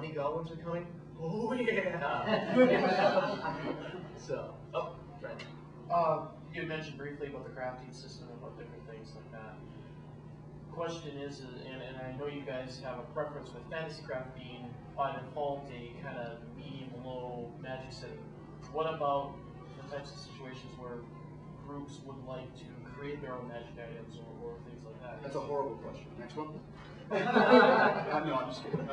many goblins are coming? Oh yeah. So, oh, Brent. You mentioned briefly about the crafting system and about different things like that. Question is, and I know you guys have a preference with fantasy craft being by default a kind of medium-low magic setting. What about the types of situations where groups would like to create their own magic items or things like that? That's a horrible question. Next one. No, I'm just kidding.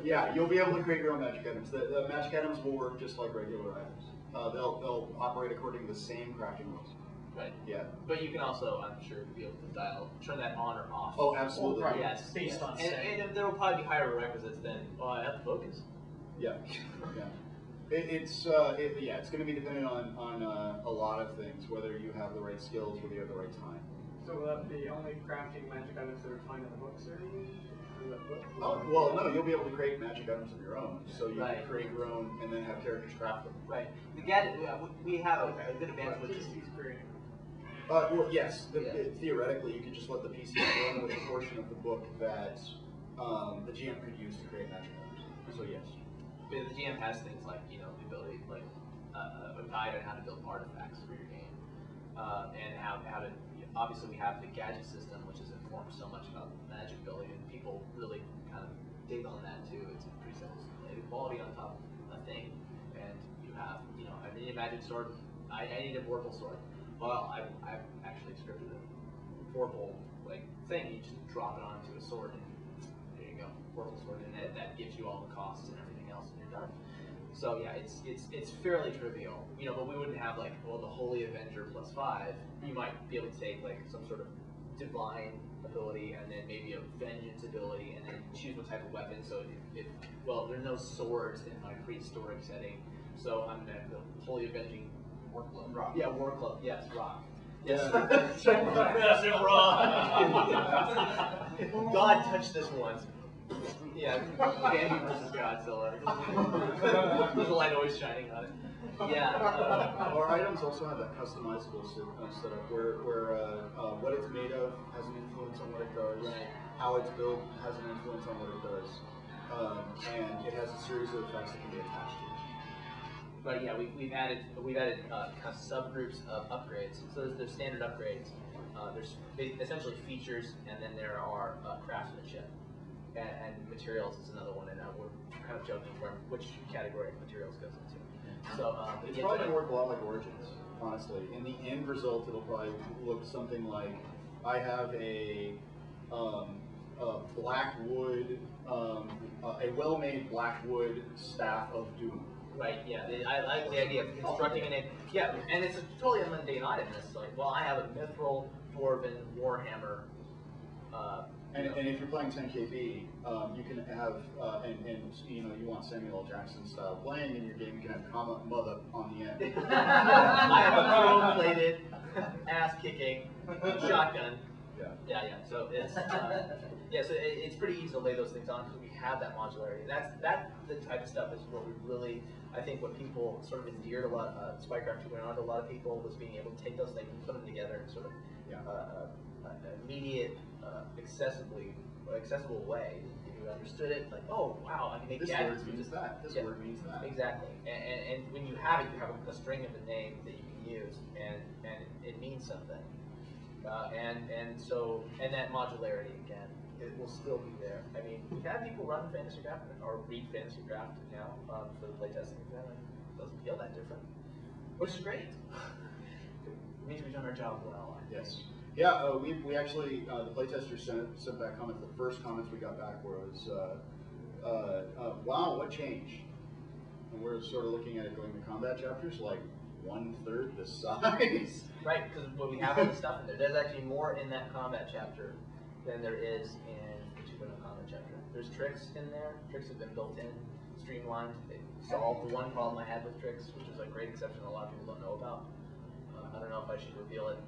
Yeah, you'll be able to create your own magic items. The magic items will work just like regular items. They'll operate according to the same crafting rules. Right. Yeah. But you can also, I'm sure, be able to turn that on or off. Oh, absolutely. Right. Yes. Based on and there will probably be higher requisites than, oh, I have to focus. Yeah. Yeah. It's going to be dependent on a lot of things, whether you have the right skills, whether you have the right time. So will that be only crafting magic items that are found in the books or anything? Oh, well, no, you'll be able to create magic items of your own. So you Right. can create your own and then have characters craft them. Right. The gadget, we have a good advantage with this. PC's creating. Well, yes. Yeah. Theoretically, you could just let the PC run with a portion of the book that the GM could use to create magic items. So yes. But the GM has things like, the ability, like a guide on how to build artifacts for your game, and how to. Obviously, we have the gadget system, which has informed so much about magic building, and people really kind of dig on that too. It's a pretty simple quality on top of a thing, and you have, I need a magic sword. I need a vorpal sword. Well, I've actually scripted a vorpal thing. You just drop it onto a sword, and there you go, vorpal sword, and that gives you all the costs and everything else, and you're done. So yeah, it's fairly trivial, but we wouldn't have the Holy Avenger +5. You might be able to take some sort of divine ability and then maybe a vengeance ability and then choose what type of weapon. So well, there are no swords in my prehistoric setting, so I'm gonna have the Holy Avenging War club. Rock. Yeah, War Club. Yes, Rock. Yes. Yeah. God touched this once. Yeah, Bambi versus Godzilla. There's a light always shining on it. Yeah. Our items also have that customizable setup where what it's made of has an influence on what it does. Right. How it's built has an influence on what it does. And it has a series of effects that can be attached to it. But yeah, we've added kind of subgroups of upgrades. So there's standard upgrades. There's essentially features, and then there are craftsmanship. And materials is another one, and we're kind of joking which category materials goes into. So it's probably going to work a lot like Origins, honestly. In the end result, it'll probably look something like I have a black wood, a well-made black wood staff of doom. Right. Yeah. I like the idea of constructing an. Yeah, and it's a totally mundane item. It's like, well, I have a mithril dwarven warhammer. And if you're playing 10KB, you can have, and you want Samuel L. Jackson style playing in your game, you can have comma mother on the end. I have a chrome-plated, ass-kicking shotgun. Yeah. So it's so it's pretty easy to lay those things on because we have that modularity. That's the type of stuff is what we really, I think, what people sort of endeared a lot. Spycraft 2 went on to a lot of people was being able to take those things and put them together in sort of immediate, accessible way. If you understood it, like, oh wow, I can make this gadgets. word means that. This word means that. Exactly. And when you have it, you have a string of a name that you can use, and it means something. And that modularity again, it will still be there. I mean, we've had people run Fantasy Craft or read Fantasy Craft now for the playtesting exam, and it doesn't feel that different, which is great. It means we've done our job well. Yes. Yeah, we actually, the playtesters sent back comments. The first comments we got back was, wow, what changed? And we're sort of looking at it going to combat chapters, like 1/3 the size. Right, because when we have all the stuff in there, there's actually more in that combat chapter than there is in the 2.0 combat chapter. There's tricks in there. Tricks have been built in, streamlined. It solved the one problem I had with tricks, which is a great exception a lot of people don't know about. I don't know if I should reveal it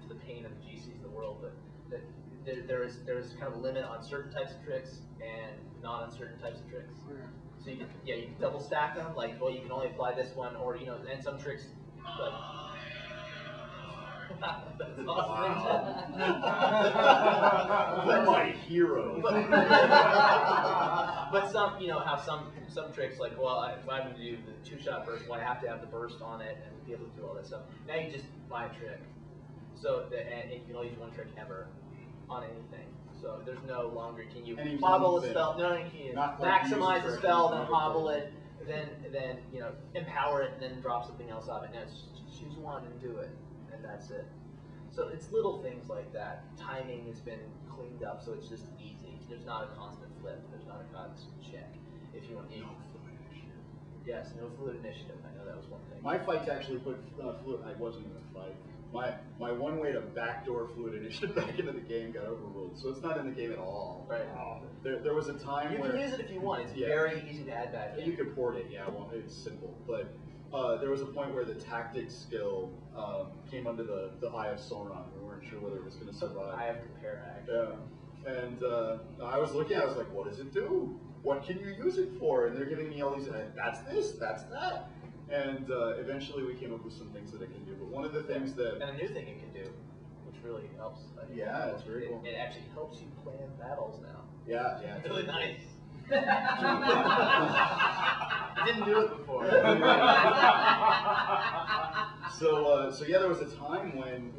to the pain of the GCs of the world, but there's kind of a limit on certain types of tricks and not on certain types of tricks. So you can double stack them, like, well, you can only apply this one, or and some tricks, like, That's awesome. They're my hero. But some, you know, how some tricks like, well, if I'm going to do the 2-shot burst, well, I have to have the burst on it and be able to do all that stuff. Now you just buy a trick, so and you can only use one trick ever on anything. So there's no longer can you hobble a spell. No, you can maximize the spell, then hobble it, then you know empower it, and then drop something else off it. Now it's just choose one and do it, and that's it. So it's little things like that. Timing has been cleaned up, so it's just easy. There's not a constant flip. There's not a constant check. If you want to. Yes, no fluid initiative. I know that was one thing. My fight to actually put fluid. I wasn't going to fight. My one way to backdoor fluid initiative back into the game got overruled, so it's not in the game at all. Right. There was a time you where can use it if you want. It's very easy to add back in. You can port it. Yeah, well, it's simple, but there was a point where the tactics skill came under the Eye of Sauron. We weren't sure whether it was going to survive. I have compare actually. Yeah, and I was looking. I was like, what does it do? What can you use it for? And they're giving me all these. That's this. That's that. And eventually we came up with some things that it can do. But one of the things that... And a new thing it can do, which really helps. Yeah, it's very cool. It actually helps you plan battles now. Yeah, yeah. It's really nice. I didn't do it before. So yeah, there was a time when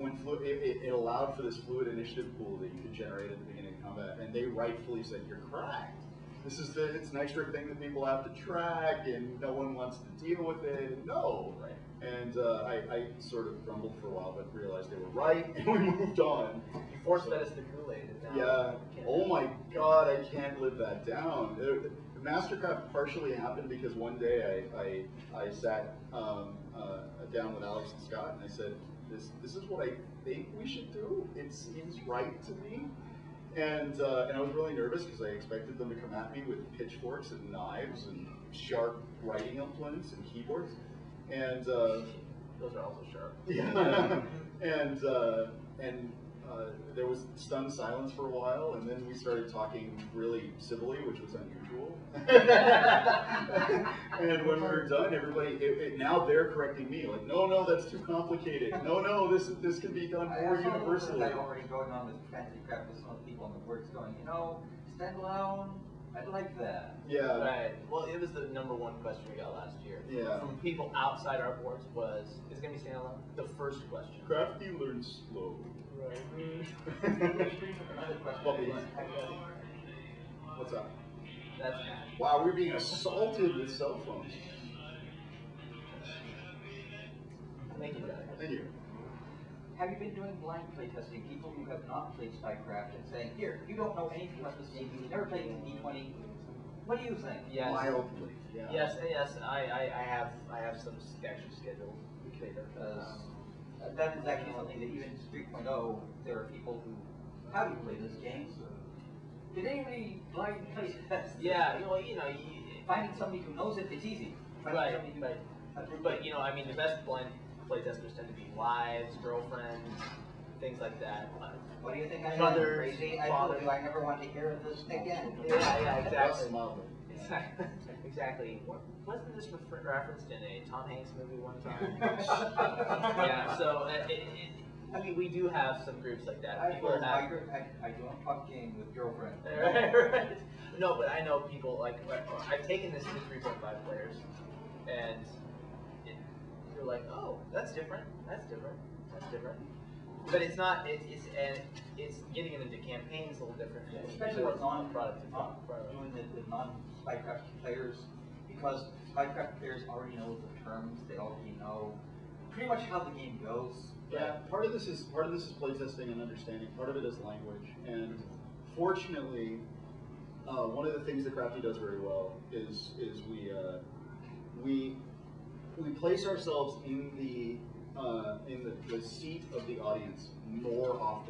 it allowed for this fluid initiative pool that you could generate at the beginning of combat, and they rightfully said, you're cracked. It's an extra thing that people have to track, and no one wants to deal with it. No. Right. And I sort of grumbled for a while, but realized they were right, and we moved on. You force-fed us the Kool-Aid. Yeah. Oh my God, I can't live that down. The Mastercraft partially happened because one day I sat down with Alex and Scott, and I said, this is what I think we should do. It seems right to me. And I was really nervous because I expected them to come at me with pitchforks and knives and sharp writing implements and keyboards. And those are also sharp. Yeah. and there was stunned silence for a while, and then we started talking really civilly, which was unusual. And when we were done, everybody now they're correcting me, like, no, that's too complicated. No, this can be done more universally. I already going on this fancy crap with some of the people in the works going, standalone. I'd like that. Yeah. Right. Well, it was the #1 question we got last year. Yeah. From people outside our boards was, is it going to be standalone? The first question. Crafty learns slow. Right. Another question. What's up? That's Matt. Wow, we're being assaulted with cell phones. Thank you, guys. Thank you. Have you been doing blind playtesting? People who have not played Spycraft and saying, here, you don't know anything about this game, you've never played D20. What do you think? Yes. Mildly. Yeah. Yes. I have some actually scheduled later. Because that is actually something that even 3.0, there are people who haven't played this game. Did anybody blind playtest? Yeah, Finding somebody who knows it, it's easy. Right. But I mean, the best blind playtesters tend to be wives, girlfriends, things like that. What do you think I am, Mothers, crazy? I fathers. told you I never want to hear of this again. Yeah, exactly. Mildly. Exactly. Wasn't this referenced in a Tom Hanks movie one time? Yeah. So I mean, we do have some groups like that. I People have. don't talk game with girlfriend. Right. No, but I know people like I've taken this to 3.5 players, and you're like, oh, that's different. That's different. That's different. But it's not. It's getting it into campaigns a little different. Especially with non-product. doing it with non-Spycraft players, because Spycraft players already know the terms. They already know pretty much how the game goes. Yeah, part of this is playtesting and understanding. Part of it is language, and fortunately, one of the things that Crafty does very well is we place ourselves in the seat of the audience more often